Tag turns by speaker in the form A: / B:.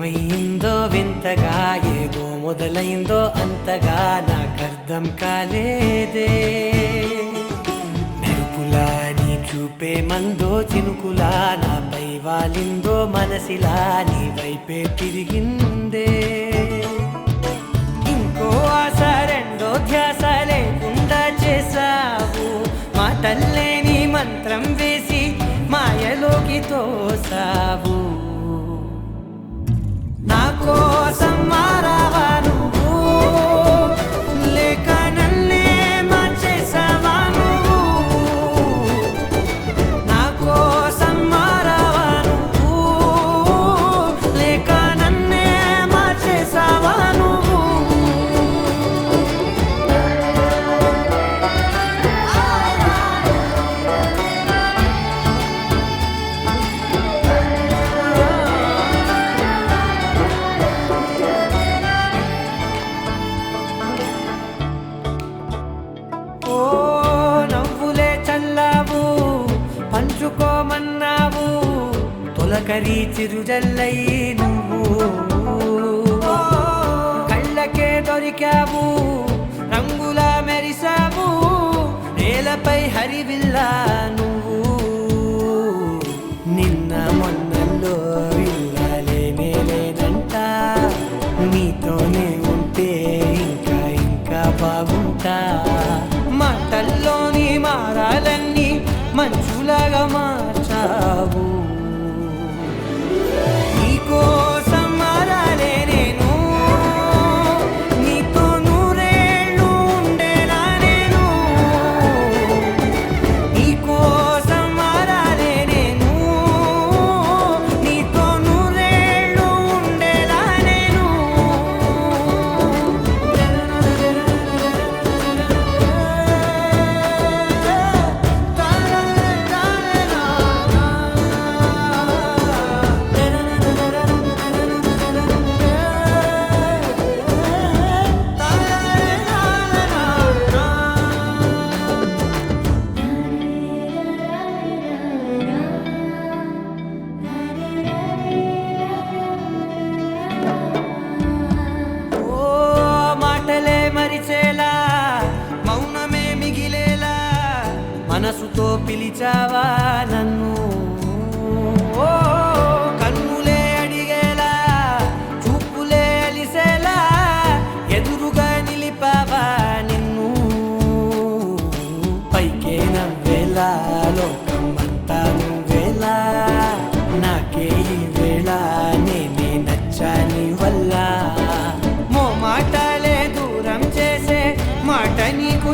A: ఏమైందో వింతగా ఏదో మొదలైందో అంతగా నాకర్థం కాలేదే మెరుపులా నీ చూపే మందో చినుకులా నాపై వాలిందో మనసిలా నీ వైపే తిరిగిందే ఇంకో ఆశ రెండో ధ్యాస లేకుండా చేసావు మాటల్లే నీ మంత్రం వేసి మాయలోకి తోసావు నా కోసం మారావా నువ్వు లేక నన్నే మార్చేసావా నువ్వు నా కోసం మారావా నువ్వు లేక నన్నే మార్చేసావా నువ్వు నవ్వులే చల్లావు పంచుకోమన్నావు తొలకరి చిరుజల్లై నువ్వు కళ్ళకే దొరికావు రంగులా మెరిసావు నేలపై హరివిల్లా నువ్వు నిన్న మొన్నల్లో ఇల్లాలేనే లేనంట నీతోనే ఉంటే ఇంకా ఇంకా బాగుంటా మాటల్లోని మారాలన్నీ మంచులాగా మార్చావు నీకోసం మారాలే నేను నీతో నూరేళ్ళు ఉండేలా నేను నీకోసం మారాలే నేను నీతో నూరేళ్ళు ఉండేలా నేను మాటలే మరిచేలా మౌనమే మిగిలేలా మనసుతో పిలిచావా నన్ను కన్నులే అడిగేలా చూపులే అలిసేలా ఎదురుగా నిలిపావా నిన్ను పైకే నవ్వేలా లోకం అంతా నువ్వేలా నాకే ఈ వేళ నేనే నచ్చాని వల్ల మాటలే దూరం చేసే మాట నీకు